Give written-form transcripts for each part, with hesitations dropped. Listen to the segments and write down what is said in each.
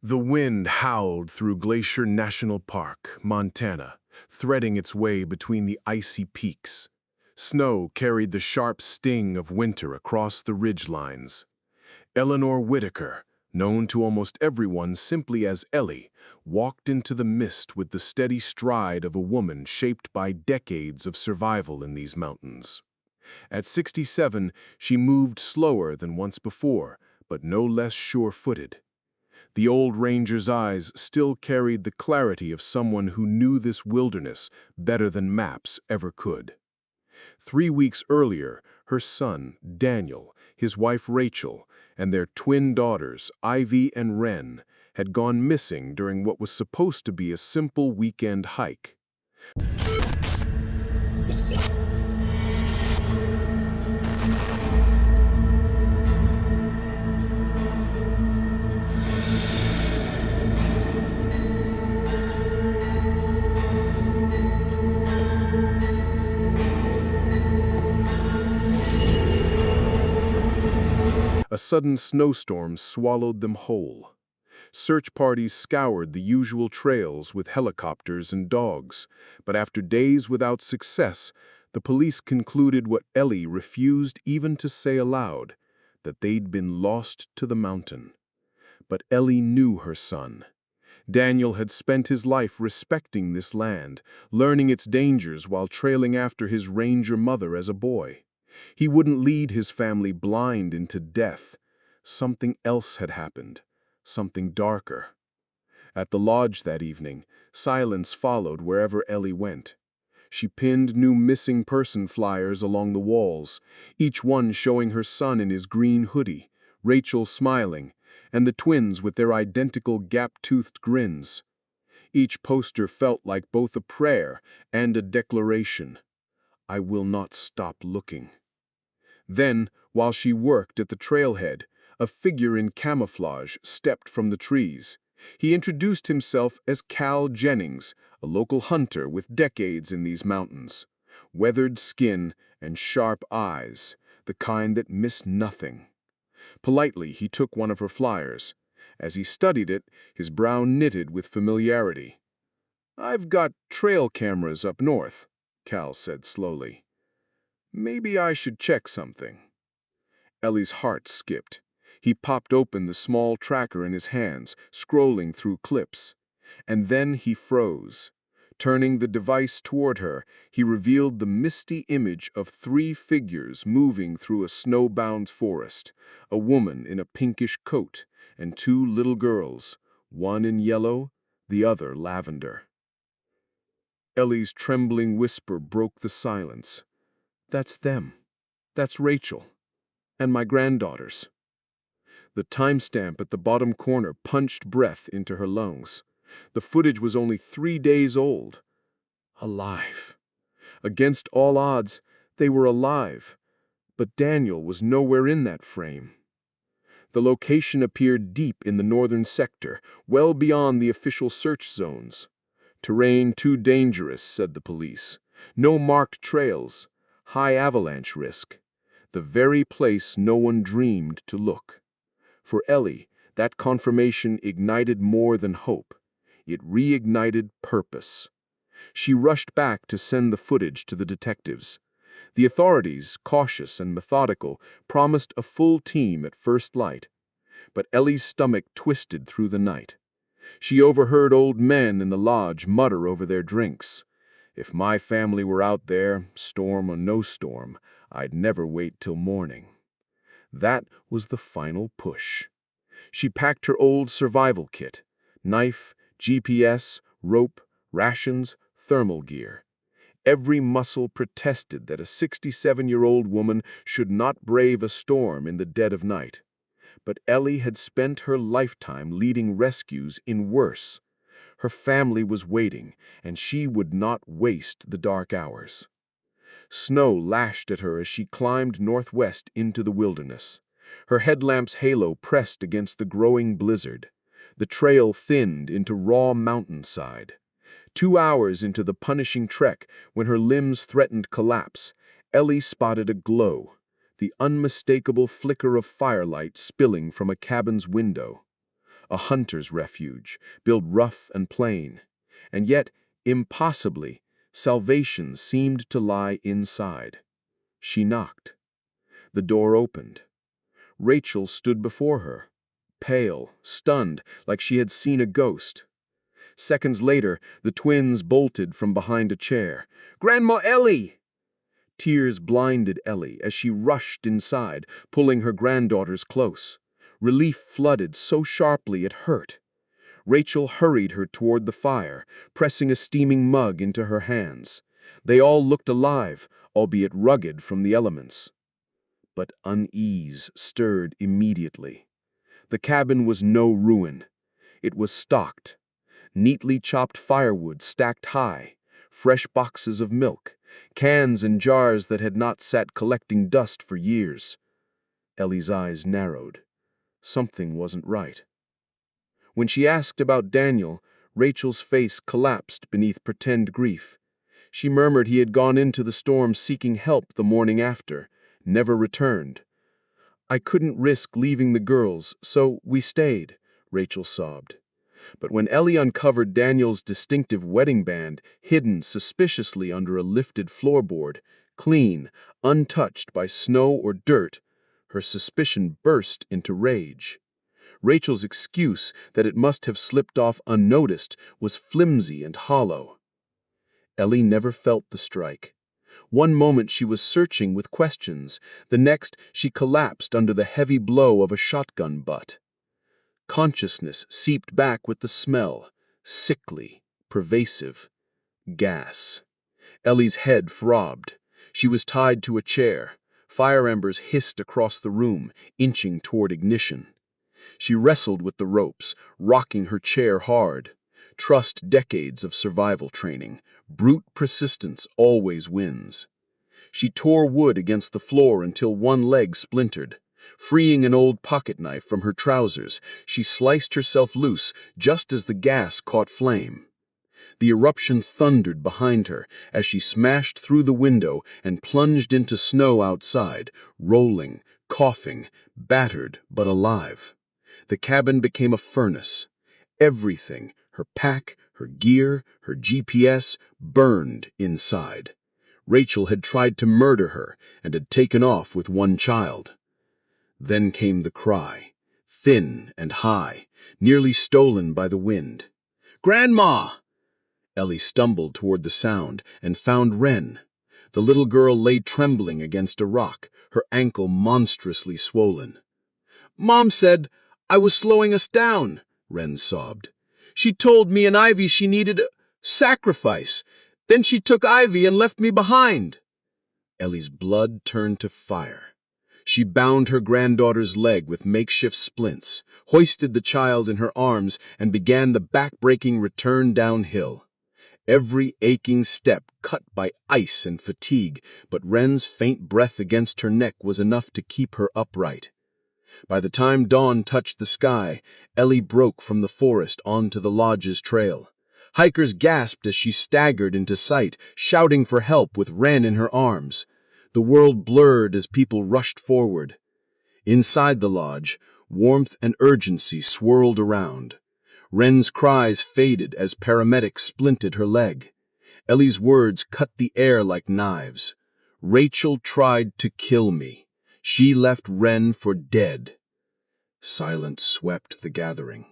The wind howled through Glacier National Park, Montana, threading its way between the icy peaks. Snow carried the sharp sting of winter across the ridgelines. Eleanor Whitaker, known to almost everyone simply as Ellie, walked into the mist with the steady stride of a woman shaped by decades of survival in these mountains. At 67, she moved slower than once before, but no less sure-footed. The old ranger's eyes still carried the clarity of someone who knew this wilderness better than maps ever could. 3 weeks earlier, her son, Daniel, his wife Rachel, and their twin daughters, Ivy and Wren, had gone missing during what was supposed to be a simple weekend hike. A sudden snowstorm swallowed them whole. Search parties scoured the usual trails with helicopters and dogs, but after days without success, the police concluded what Ellie refused even to say aloud, that they'd been lost to the mountain. But Ellie knew her son. Daniel had spent his life respecting this land, learning its dangers while trailing after his ranger mother as a boy. He wouldn't lead his family blind into death. Something else had happened, something darker. At the lodge that evening, silence followed wherever Ellie went. She pinned new missing person flyers along the walls, each one showing her son in his green hoodie, Rachel smiling, and the twins with their identical gap-toothed grins. Each poster felt like both a prayer and a declaration. I will not stop looking. Then, while she worked at the trailhead, a figure in camouflage stepped from the trees. He introduced himself as Cal Jennings, a local hunter with decades in these mountains. Weathered skin and sharp eyes, the kind that miss nothing. Politely, he took one of her flyers. As he studied it, his brow knitted with familiarity. "I've got trail cameras up north," Cal said slowly. "Maybe I should check something." Ellie's heart skipped. He popped open the small tracker in his hands, scrolling through clips. And then he froze. Turning the device toward her, he revealed the misty image of 3 figures moving through a snowbound forest, a woman in a pinkish coat, and 2 little girls, one in yellow, the other lavender. Ellie's trembling whisper broke the silence. "That's them. That's Rachel. And my granddaughters." The timestamp at the bottom corner punched breath into her lungs. The footage was only 3 days old. Alive. Against all odds, they were alive. But Daniel was nowhere in that frame. The location appeared deep in the northern sector, well beyond the official search zones. Terrain too dangerous, said the police. No marked trails. High avalanche risk. The very place no one dreamed to look. For Ellie, that confirmation ignited more than hope. It reignited purpose. She rushed back to send the footage to the detectives. The authorities, cautious and methodical, promised a full team at first light. But Ellie's stomach twisted through the night. She overheard old men in the lodge mutter over their drinks. "If my family were out there, storm or no storm, I'd never wait till morning." That was the final push. She packed her old survival kit, knife, GPS, rope, rations, thermal gear. Every muscle protested that a 67-year-old woman should not brave a storm in the dead of night. But Ellie had spent her lifetime leading rescues in worse. Her family was waiting, and she would not waste the dark hours. Snow lashed at her as she climbed northwest into the wilderness. Her headlamp's halo pressed against the growing blizzard. The trail thinned into raw mountainside. 2 hours into the punishing trek, when her limbs threatened collapse, Ellie spotted a glow, the unmistakable flicker of firelight spilling from a cabin's window. a hunter's refuge, built rough and plain. And yet, impossibly, salvation seemed to lie inside. She knocked. The door opened. Rachel stood before her, pale, stunned, like she had seen a ghost. Seconds later, the twins bolted from behind a chair. "Grandma Ellie!" Tears blinded Ellie as she rushed inside, pulling her granddaughters close. Relief flooded so sharply it hurt. Rachel hurried her toward the fire, pressing a steaming mug into her hands. They all looked alive, albeit rugged from the elements. But unease stirred immediately. The cabin was no ruin. It was stocked. Neatly chopped firewood stacked high, fresh boxes of milk, cans and jars that had not sat collecting dust for years. Ellie's eyes narrowed. Something wasn't right. When she asked about Daniel, Rachel's face collapsed beneath pretend grief. She murmured he had gone into the storm seeking help the morning after, never returned. "I couldn't risk leaving the girls, so we stayed," Rachel sobbed. But when Ellie uncovered Daniel's distinctive wedding band, hidden suspiciously under a lifted floorboard, clean, untouched by snow or dirt, her suspicion burst into rage. Rachel's excuse that it must have slipped off unnoticed was flimsy and hollow. Ellie never felt the strike. One moment she was searching with questions, the next she collapsed under the heavy blow of a shotgun butt. Consciousness seeped back with the smell, sickly, pervasive. Gas. Ellie's head throbbed. She was tied to a chair. Fire embers hissed across the room, inching toward ignition. She wrestled with the ropes, rocking her chair hard. Trust decades of survival training. Brute persistence always wins. She tore wood against the floor until one leg splintered. Freeing an old pocket knife from her trousers, she sliced herself loose just as the gas caught flame. The eruption thundered behind her as she smashed through the window and plunged into snow outside, rolling, coughing, battered but alive. The cabin became a furnace. Everything, her pack, her gear, her GPS, burned inside. Rachel had tried to murder her and had taken off with one child. Then came the cry, thin and high, nearly stolen by the wind. "Grandma!" Ellie stumbled toward the sound and found Wren. The little girl lay trembling against a rock, her ankle monstrously swollen. "Mom said I was slowing us down," Wren sobbed. "She told me and Ivy she needed a sacrifice. Then she took Ivy and left me behind." Ellie's blood turned to fire. She bound her granddaughter's leg with makeshift splints, hoisted the child in her arms, and began the back-breaking return downhill. Every aching step cut by ice and fatigue, but Wren's faint breath against her neck was enough to keep her upright. By the time dawn touched the sky, Ellie broke from the forest onto the lodge's trail. Hikers gasped as she staggered into sight, shouting for help with Wren in her arms. The world blurred as people rushed forward. Inside the lodge, warmth and urgency swirled around. Wren's cries faded as paramedics splinted her leg. Ellie's words cut the air like knives. "Rachel tried to kill me. She left Wren for dead." Silence swept the gathering.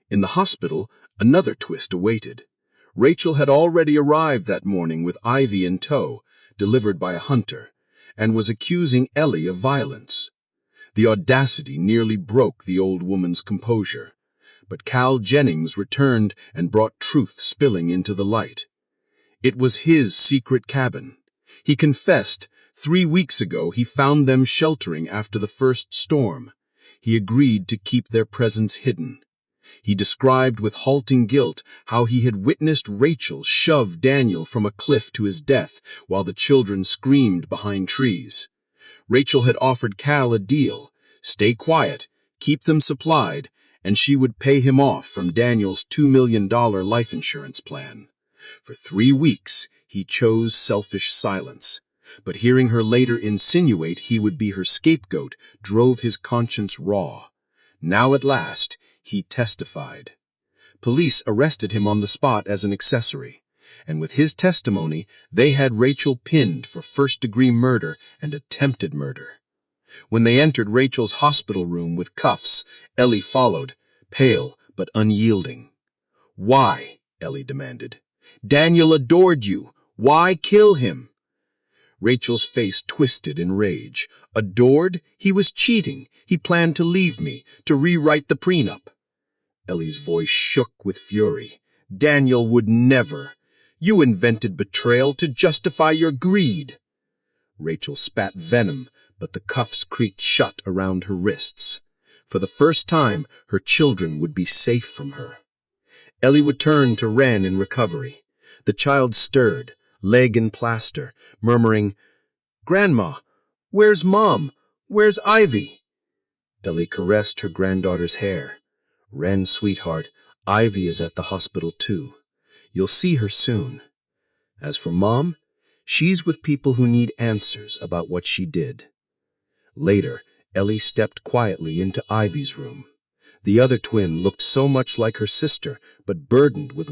In the hospital, another twist awaited. Rachel had already arrived that morning with Ivy in tow, delivered by a hunter, and was accusing Ellie of violence. The audacity nearly broke the old woman's composure. But Cal Jennings returned and brought truth spilling into the light. It was his secret cabin. He confessed 3 weeks ago he found them sheltering after the first storm. He agreed to keep their presence hidden. He described with halting guilt how he had witnessed Rachel shove Daniel from a cliff to his death while the children screamed behind trees. Rachel had offered Cal a deal: stay quiet, keep them supplied, and she would pay him off from Daniel's $2 million life insurance plan. For 3 weeks, he chose selfish silence. But hearing her later insinuate he would be her scapegoat drove his conscience raw. Now at last, He testified. Police arrested him on the spot as an accessory, and with his testimony, they had Rachel pinned for first-degree murder and attempted murder. When they entered Rachel's hospital room with cuffs, Ellie followed, pale but unyielding. "Why?" Ellie demanded. "Daniel adored you. Why kill him?" Rachel's face twisted in rage. "Adored? He was cheating. He planned to leave me, to rewrite the prenup." Ellie's voice shook with fury. "Daniel would never. You invented betrayal to justify your greed." Rachel spat venom, but the cuffs creaked shut around her wrists. For the first time, her children would be safe from her. Ellie would turn to Wren in recovery. The child stirred, leg in plaster, murmuring, "Grandma, where's Mom? Where's Ivy?" Ellie caressed her granddaughter's hair. "Wren, sweetheart, Ivy is at the hospital too. You'll see her soon. As for Mom, she's with people who need answers about what she did." Later, Ellie stepped quietly into Ivy's room. The other twin looked so much like her sister, but burdened with